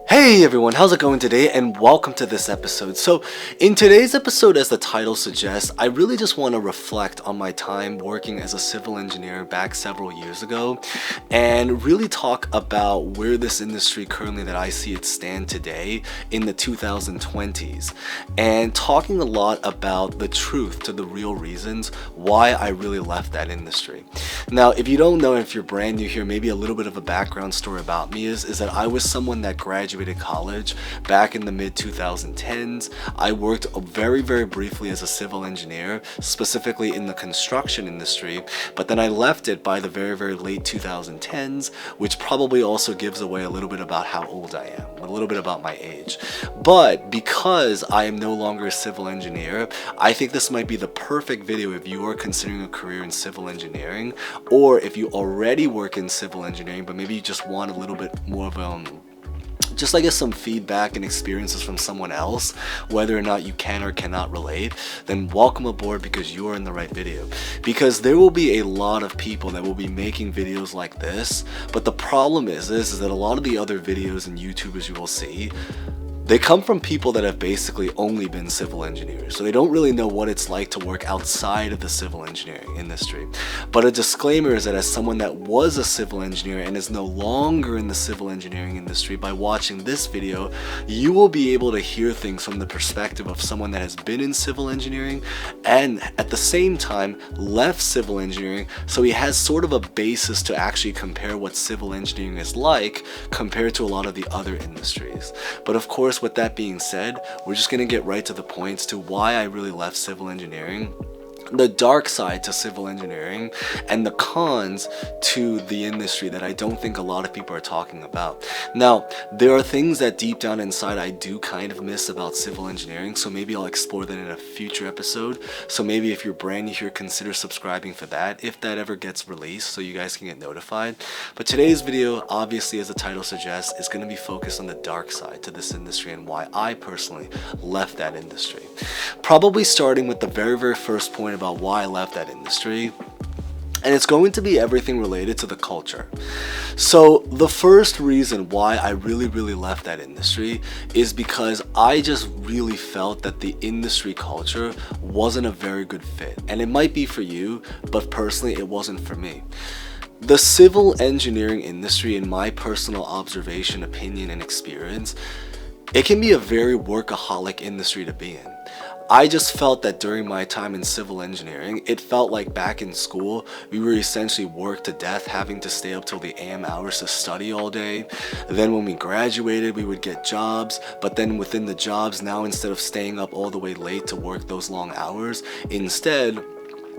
Hey everyone, how's it going today? And welcome to this episode. So, in today's episode, as the title suggests, I really just want to reflect on my time working as a civil engineer back several years ago and really talk about where this industry currently that I see it stand today in the 2020s, and talking a lot about the truth to the real reasons why I really left that industry. Now, if you don't know, if you're brand new here, maybe a little bit of a background story about me is that I was someone that graduated college back in the mid 2010s. I worked very briefly as a civil engineer, specifically in the construction industry, but then I left it by the very late 2010s, which probably also gives away a little bit about how old I am, a little bit about my age. But because I am no longer a civil engineer, I think this might be the perfect video if you are considering a career in civil engineering, or if you already work in civil engineering but maybe you just want a little bit more of just I guess some feedback and experiences from someone else, whether or not you can or cannot relate, then welcome aboard, because you are in the right video. Because there will be a lot of people that will be making videos like this, but the problem is that a lot of the other videos and YouTubers you will see, they come from people that have basically only been civil engineers, so they don't really know what it's like to work outside of the civil engineering industry. But a disclaimer is that as someone that was a civil engineer and is no longer in the civil engineering industry, by watching this video, you will be able to hear things from the perspective of someone that has been in civil engineering and at the same time left civil engineering, so he has sort of a basis to actually compare what civil engineering is like compared to a lot of the other industries. But of course, with that being said, we're just going to get right to the points to why I really left civil engineering, the dark side to civil engineering, and the cons to the industry that I don't think a lot of people are talking about. Now, there are things that deep down inside I do kind of miss about civil engineering, so maybe I'll explore that in a future episode. So maybe if you're brand new here, consider subscribing for that if that ever gets released, so you guys can get notified. But today's video, obviously as the title suggests, is going to be focused on the dark side to this industry and why I personally left that industry. Probably starting with the very first point about why I left that industry, and it's going to be everything related to the culture. So the first reason why I really left that industry is because I just really felt that the industry culture wasn't a very good fit. And it might be for you, but personally it wasn't for me. The civil engineering industry, in my personal observation, opinion, and experience, it can be a very workaholic industry to be in. I just felt that during my time in civil engineering, it felt like back in school, we were essentially worked to death, having to stay up till the AM hours to study all day. Then when we graduated, we would get jobs, but then within the jobs, now instead of staying up all the way late to work those long hours, instead,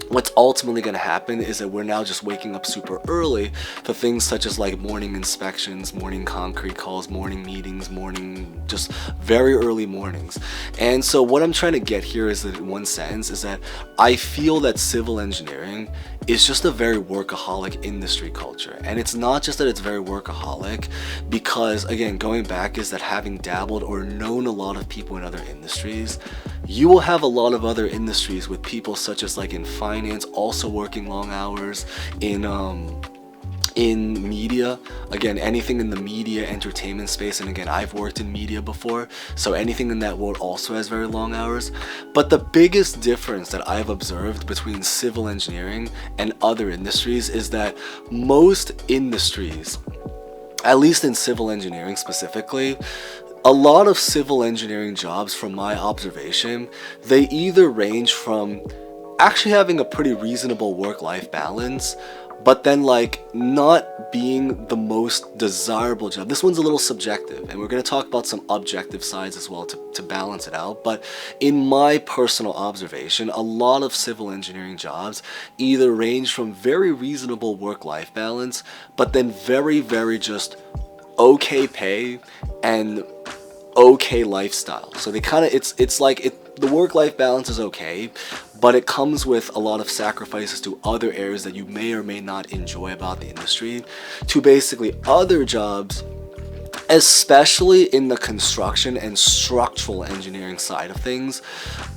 what's ultimately going to happen is that we're now just waking up super early for things such as like morning inspections, morning concrete calls, morning meetings, just very early mornings. And so what I'm trying to get here is that in one sentence is that I feel that civil engineering is just a very workaholic industry culture. And it's not just that it's very workaholic, because again, going back, is that having dabbled or known a lot of people in other industries, you will have a lot of other industries with people such as like in finance also working long hours, in media, again, anything in the media entertainment space, and again, I've worked in media before, so anything in that world also has very long hours. But the biggest difference that I've observed between civil engineering and other industries is that most industries, at least in civil engineering specifically, a lot of civil engineering jobs, from my observation, they either range from actually having a pretty reasonable work-life balance, but then like not being the most desirable job. This one's a little subjective, and we're going to talk about some objective sides as well to balance it out. But in my personal observation, a lot of civil engineering jobs either range from very reasonable work-life balance, but then very just okay pay and okay lifestyle. So they kind of, it's like the work-life balance is okay, but it comes with a lot of sacrifices to other areas that you may or may not enjoy about the industry, to basically other jobs, especially in the construction and structural engineering side of things,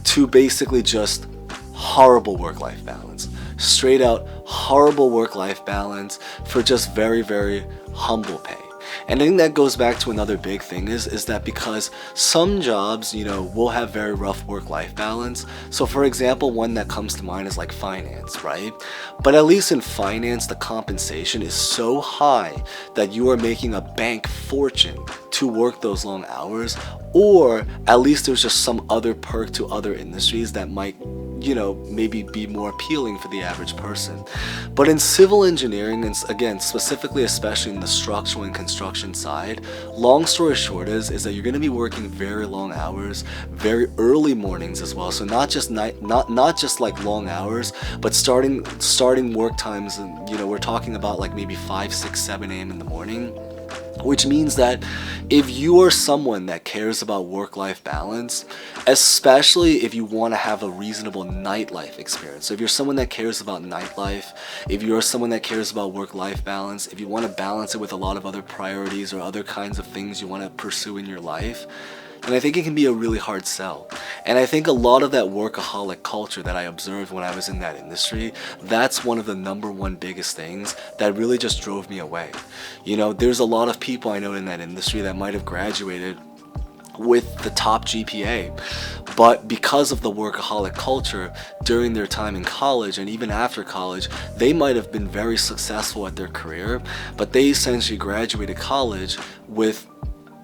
to basically just horrible work-life balance. Straight out horrible work-life balance for just very humble pay. And I think that goes back to another big thing is that because some jobs, will have very rough work-life balance. So for example, one that comes to mind is like finance, right? But at least in finance, the compensation is so high that you are making a bank fortune to work those long hours, or at least there's just some other perk to other industries that might maybe be more appealing for the average person. But in civil engineering, and again, specifically, especially in the structural and construction side, long story short is that you're going to be working very long hours, very early mornings as well. So not just not just like long hours, but starting work times, and we're talking about like maybe 5, 6, 7 a.m. in the morning. Which means that if you are someone that cares about work-life balance, especially if you want to have a reasonable nightlife experience, so if you're someone that cares about nightlife, if you're someone that cares about work-life balance, if you want to balance it with a lot of other priorities or other kinds of things you want to pursue in your life, and I think it can be a really hard sell. And I think a lot of that workaholic culture that I observed when I was in that industry, that's one of the number one biggest things that really just drove me away. There's a lot of people I know in that industry that might have graduated with the top GPA, but because of the workaholic culture during their time in college and even after college, they might have been very successful at their career, but they essentially graduated college with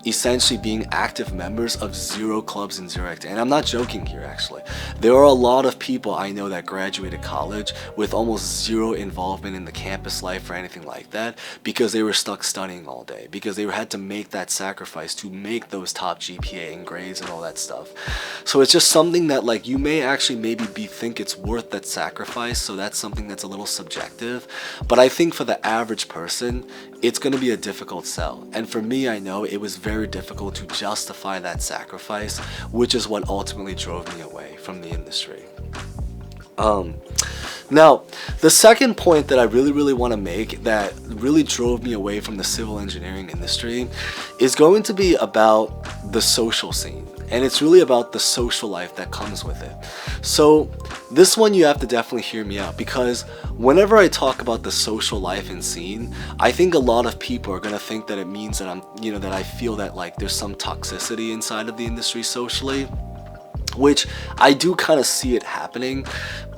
essentially being active members of 0 clubs and 0 activities. And I'm not joking here, actually. There are a lot of people I know that graduated college with almost 0 involvement in the campus life or anything like that because they were stuck studying all day, because they had to make that sacrifice to make those top GPA and grades and all that stuff. So it's just something that like you may actually think it's worth that sacrifice, so that's something that's a little subjective. But I think for the average person, it's going to be a difficult sell. And for me, I know it was very difficult to justify that sacrifice, which is what ultimately drove me away from the industry. Now, the second point that I really want to make that really drove me away from the civil engineering industry is going to be about the social scene. And it's really about the social life that comes with it. So this one you have to definitely hear me out, because whenever I talk about the social life and scene, I think a lot of people are going to think that it means that that I feel that like there's some toxicity inside of the industry socially, which I do kind of see it happening.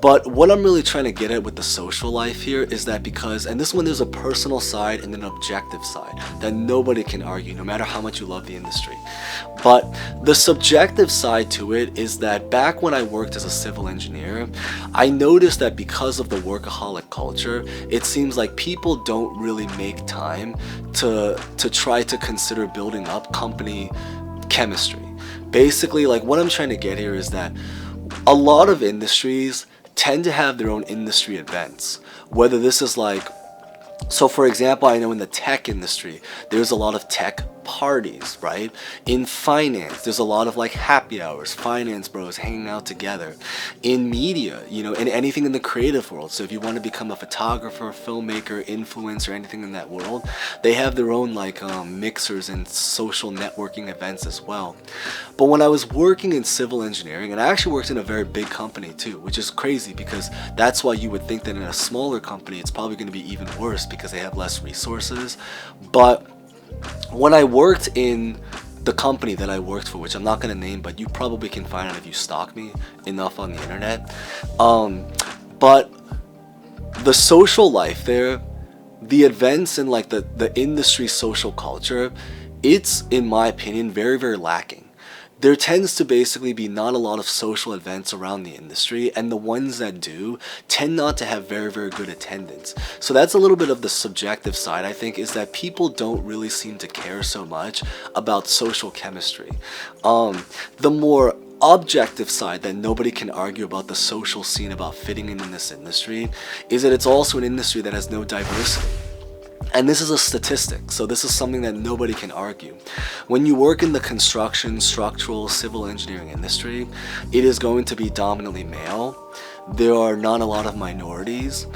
But what I'm really trying to get at with the social life here is that and this one, there's a personal side and an objective side that nobody can argue, no matter how much you love the industry. But the subjective side to it is that back when I worked as a civil engineer, I noticed that because of the workaholic culture, it seems like people don't really make time to try to consider building up company chemistry. Basically, like what I'm trying to get here is that a lot of industries tend to have their own industry events, whether this is like, so for example, I know in the tech industry, there's a lot of tech parties, right? In finance, there's a lot of like happy hours, finance bros hanging out together. In media, and anything in the creative world. So if you want to become a photographer, filmmaker, influencer, anything in that world, they have their own like mixers and social networking events as well. But when I was working in civil engineering, and I actually worked in a very big company too, which is crazy because that's why you would think that in a smaller company, it's probably going to be even worse because they have less resources. But when I worked in the company that I worked for, which I'm not going to name, but you probably can find out if you stalk me enough on the internet. But the social life there, the events and like the industry social culture, it's, in my opinion, very lacking. There tends to basically be not a lot of social events around the industry, and the ones that do tend not to have very good attendance. So that's a little bit of the subjective side, I think, is that people don't really seem to care so much about social chemistry. The more objective side that nobody can argue about the social scene, about fitting in this industry, is that it's also an industry that has no diversity. And this is a statistic, so this is something that nobody can argue. When you work in the construction, structural, civil engineering industry, it is going to be dominantly male. There are not a lot of minorities.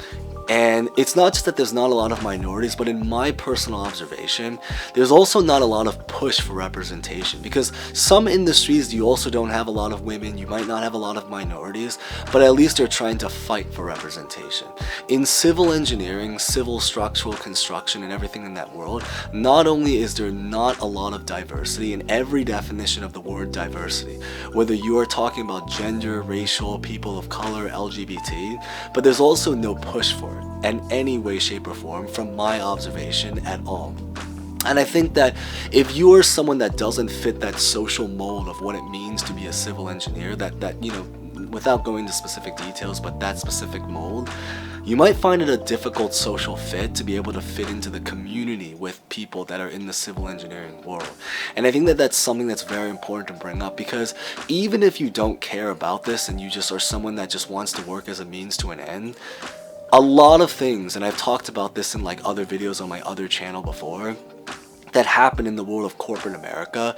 And it's not just that there's not a lot of minorities, but in my personal observation, there's also not a lot of push for representation, because some industries you also don't have a lot of women, you might not have a lot of minorities, but at least they're trying to fight for representation. In civil engineering, civil structural construction, and everything in that world, not only is there not a lot of diversity in every definition of the word diversity, whether you are talking about gender, racial, people of color, LGBT, but there's also no push for it in any way, shape, or form from my observation at all. And I think that if you are someone that doesn't fit that social mold of what it means to be a civil engineer, that without going into specific details, but that specific mold, you might find it a difficult social fit to be able to fit into the community with people that are in the civil engineering world. And I think that that's something that's very important to bring up, because even if you don't care about this and you just are someone that just wants to work as a means to an end, a lot of things, and I've talked about this in like other videos on my other channel before, that happen in the world of corporate America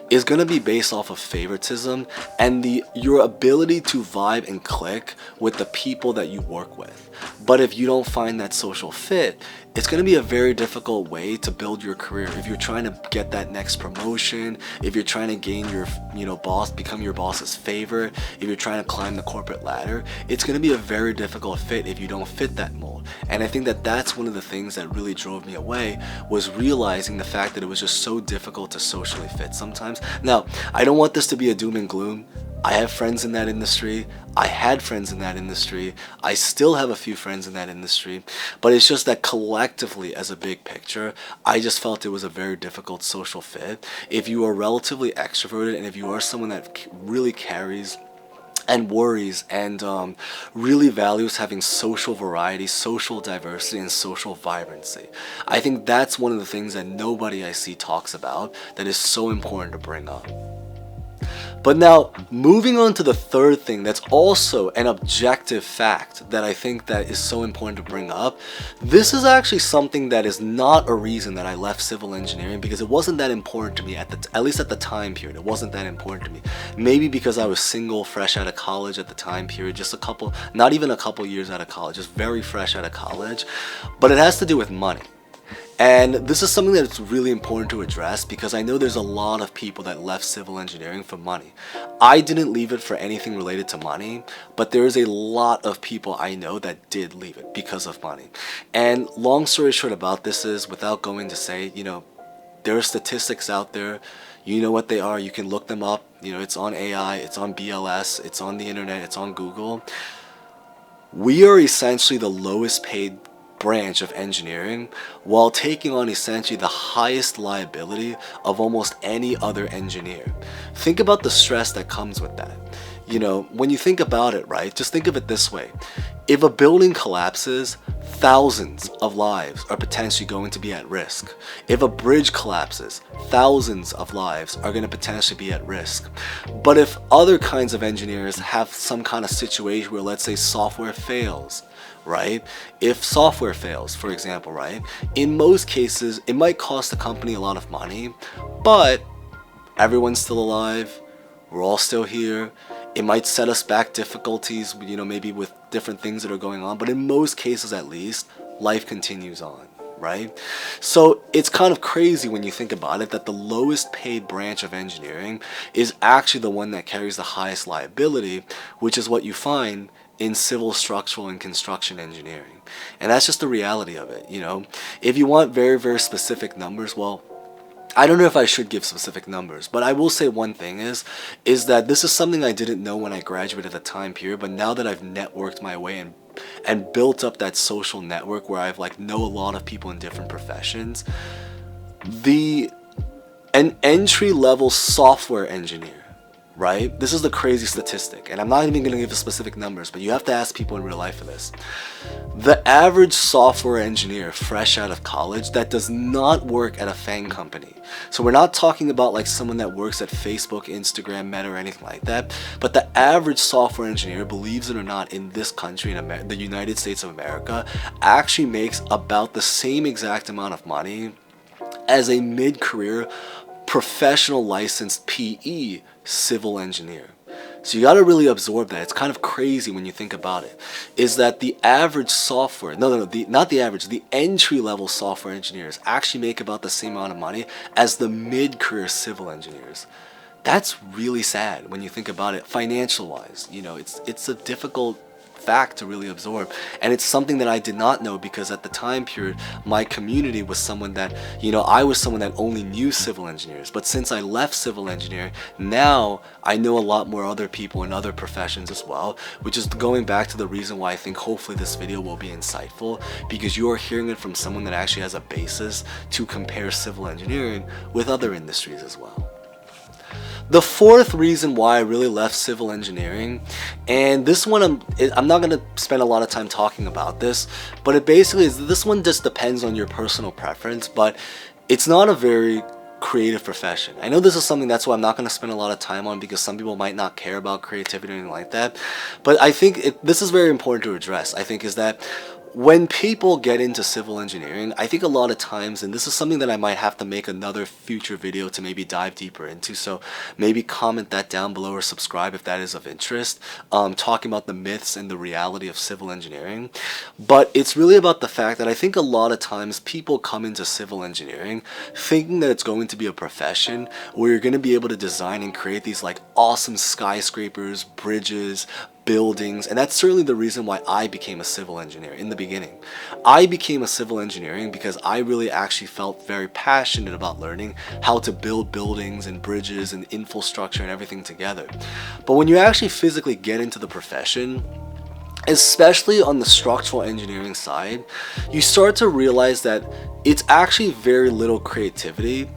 is going to be based off of favoritism and your ability to vibe and click with the people that you work with. But if you don't find that social fit, it's going to be a very difficult way to build your career. If you're trying to get that next promotion, if you're trying to gain your boss, become your boss's favorite, if you're trying to climb the corporate ladder, it's going to be a very difficult fit if you don't fit that mold. And I think that that's one of the things that really drove me away, was realizing the fact that it was just so difficult to socially fit sometimes. Now, I don't want this to be a doom and gloom. I have friends in that industry. I had friends in that industry. I still have a few friends in that industry. But it's just that collectively, as a big picture, I just felt it was a very difficult social fit. If you are relatively extroverted and if you are someone that really carries and worries and really values having social variety, social diversity, and social vibrancy, I think that's one of the things that nobody I see talks about that is so important to bring up. But now, moving on to the third thing that's also an objective fact that I think that is so important to bring up. This is actually something that is not a reason that I left civil engineering, because it wasn't that important to me at least at the time period. It wasn't that important to me. Maybe because I was single, fresh out of college at the time period, not even a couple years out of college, just very fresh out of college. But it has to do with money. And this is something that's really important to address, because I know there's a lot of people that left civil engineering for money. I didn't leave it for anything related to money, but there is a lot of people I know that did leave it because of money. And long story short about this is, without going to say, there are statistics out there. You know what they are. You can look them up. It's on AI, it's on BLS, it's on the internet, it's on Google. We are essentially the lowest paid branch of engineering, while taking on essentially the highest liability of almost any other engineer. Think about the stress that comes with that. When you think about it, right, just think of it this way. If a building collapses, thousands of lives are potentially going to be at risk. If a bridge collapses, thousands of lives are going to potentially be at risk. But if other kinds of engineers have some kind of situation where, let's say, software fails, right? If software fails, for example, right? In most cases, it might cost the company a lot of money, but everyone's still alive. We're all still here. It might set us back difficulties, maybe with different things that are going on, but in most cases, at least, life continues on, right? So it's kind of crazy when you think about it, that the lowest paid branch of engineering is actually the one that carries the highest liability, which is what you find in civil, structural, and construction engineering. And that's just the reality of it. If you want very, very specific numbers, well, I don't know if I should give specific numbers, but I will say one thing is that this is something I didn't know when I graduated at the time period, but now that I've networked my way and built up that social network where I've know a lot of people in different professions, an entry-level software engineer, right? This is the crazy statistic, and I'm not even going to give the specific numbers, but you have to ask people in real life for this. The average software engineer fresh out of college that does not work at a FANG company. So we're not talking about someone that works at Facebook, Instagram, Meta, or anything like that, but the average software engineer, believes it or not, in this country, in the United States of America, actually makes about the same exact amount of money as a mid-career professional licensed PE civil engineer. So you got to really absorb that. It's kind of crazy when you think about it. Is that the average software, not the average, the entry level software engineers actually make about the same amount of money as the mid-career civil engineers. That's really sad when you think about it financial wise. It's a difficult fact to really absorb, and it's something that I did not know, because at the time period my community was someone that, I was someone that only knew civil engineers. But since I left civil engineering, now I know a lot more other people in other professions as well, which is going back to the reason why I think hopefully this video will be insightful, because you are hearing it from someone that actually has a basis to compare civil engineering with other industries as well. The fourth reason why I really left civil engineering, and this one I'm not going to spend a lot of time talking about this, but it basically is, this one just depends on your personal preference, but it's not a very creative profession. I know this is something that's why I'm not going to spend a lot of time on, because some people might not care about creativity or anything like that, but I think this is very important to address. I think is that when people get into civil engineering, I think a lot of times, and this is something that I might have to make another future video to maybe dive deeper into, so maybe comment that down below or subscribe if that is of interest, talking about the myths and the reality of civil engineering. But it's really about the fact that I think a lot of times people come into civil engineering thinking that it's going to be a profession where you're going to be able to design and create these like awesome skyscrapers, bridges, buildings, and that's certainly the reason why I became a civil engineer in the beginning. I became a civil engineering because I really actually felt very passionate about learning how to build buildings and bridges and infrastructure and everything together. But when you actually physically get into the profession, especially on the structural engineering side, you start to realize that it's actually very little creativity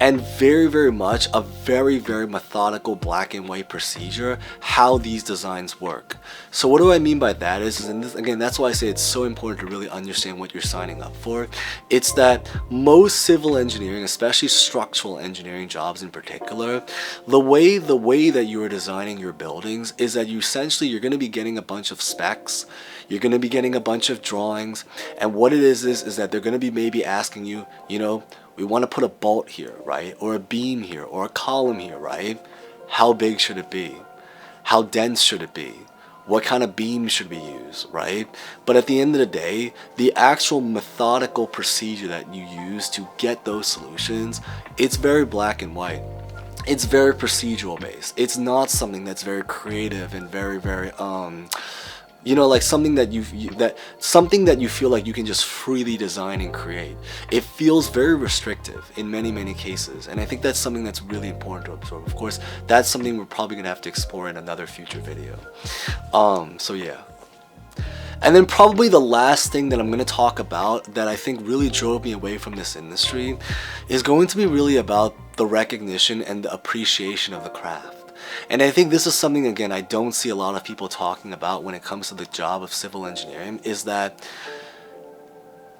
and very, very much a very, very methodical black and white procedure how these designs work. So what do I mean by that is, and this, again, that's why I say it's so important to really understand what you're signing up for. It's that most civil engineering, especially structural engineering jobs in particular, the way that you are designing your buildings is that you're going to be getting a bunch of specs, you're going to be getting a bunch of drawings, and what it is that they're going to be maybe asking you, we want to put a bolt here, right? Or a beam here, or a column here, right? How big should it be? How dense should it be? What kind of beam should we use, right? But at the end of the day, the actual methodical procedure that you use to get those solutions, it's very black and white. It's very procedural based. It's not something that's very creative and very, very like something that you feel like you can just freely design and create. It feels very restrictive in many cases, and I think that's something that's really important to absorb. Of course, that's something we're probably gonna have to explore in another future video. So yeah. And then probably the last thing that I'm going to talk about that I think really drove me away from this industry is going to be really about the recognition and the appreciation of the craft. And I think this is something, again, I don't see a lot of people talking about when it comes to the job of civil engineering, is that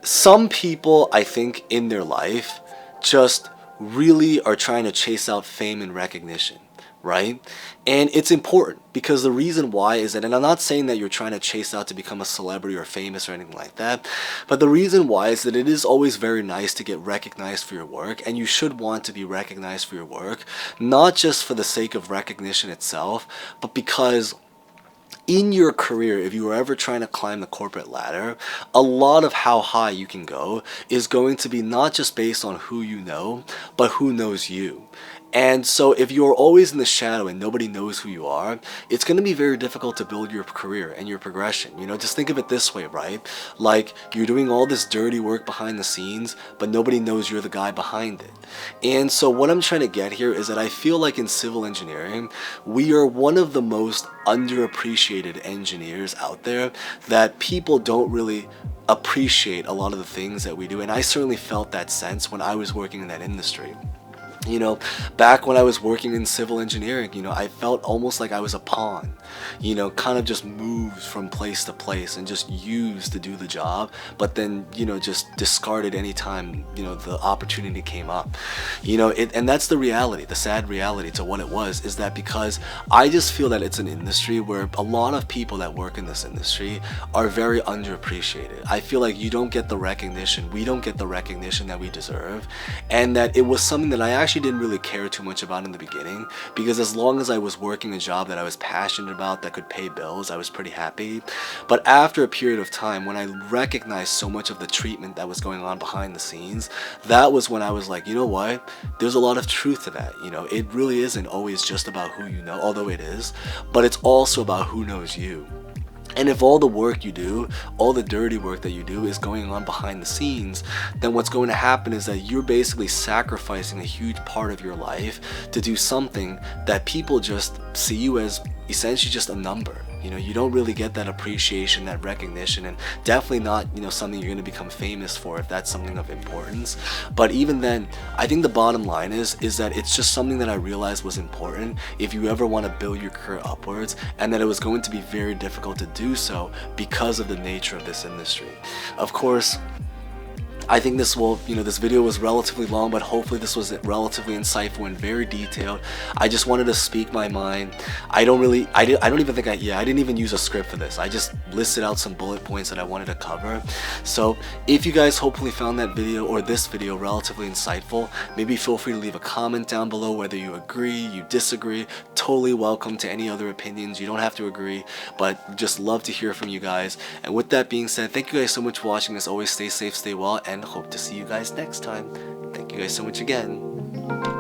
some people, I think, in their life just really are trying to chase out fame and recognition, right? And it's important because the reason why is that, and I'm not saying that you're trying to chase out to become a celebrity or famous or anything like that, but the reason why is that it is always very nice to get recognized for your work, and you should want to be recognized for your work, not just for the sake of recognition itself, but because in your career, if you are ever trying to climb the corporate ladder, a lot of how high you can go is going to be not just based on who you know, but who knows you. And so if you're always in the shadow and nobody knows who you are, it's going to be very difficult to build your career and your progression. Just think of it this way, right? Like, you're doing all this dirty work behind the scenes, but nobody knows you're the guy behind it. And so what I'm trying to get here is that I feel like in civil engineering, we are one of the most underappreciated engineers out there, that people don't really appreciate a lot of the things that we do. And I certainly felt that sense when I was working in that industry. Back when I was working in civil engineering, I felt almost like I was a pawn, kind of just moved from place to place and just used to do the job, but then, just discarded anytime, the opportunity came up, and that's the reality, the sad reality to what it was, is that because I just feel that it's an industry where a lot of people that work in this industry are very underappreciated. I feel like you don't get the recognition, we don't get the recognition that we deserve, and that it was something that I actually actually didn't really care too much about in the beginning, because as long as I was working a job that I was passionate about that could pay bills, I was pretty happy. But after a period of time, when I recognized so much of the treatment that was going on behind the scenes, that was when I was like, you know what? There's a lot of truth to that. You know, it really isn't always just about who you know, although it is, but it's also about who knows you. And if all the work you do, all the dirty work that you do is going on behind the scenes, then what's going to happen is that you're basically sacrificing a huge part of your life to do something that people just see you as essentially just a number. You know, you don't really get that appreciation, that recognition, and definitely not, you know, something you're going to become famous for if that's something of importance. But even then, I think the bottom line is that it's just something that I realized was important if you ever want to build your career upwards, and that it was going to be very difficult to do so because of the nature of this industry. Of course, I think this video was relatively long, but hopefully this was relatively insightful and very detailed. I just wanted to speak my mind. I didn't even use a script for this. I just listed out some bullet points that I wanted to cover. So if you guys hopefully found that video or this video relatively insightful, maybe feel free to leave a comment down below whether you agree, you disagree. Totally welcome to any other opinions. You don't have to agree, but just love to hear from you guys. And with that being said, thank you guys so much for watching. As always, stay safe, stay well, and hope to see you guys next time. Thank you guys so much again.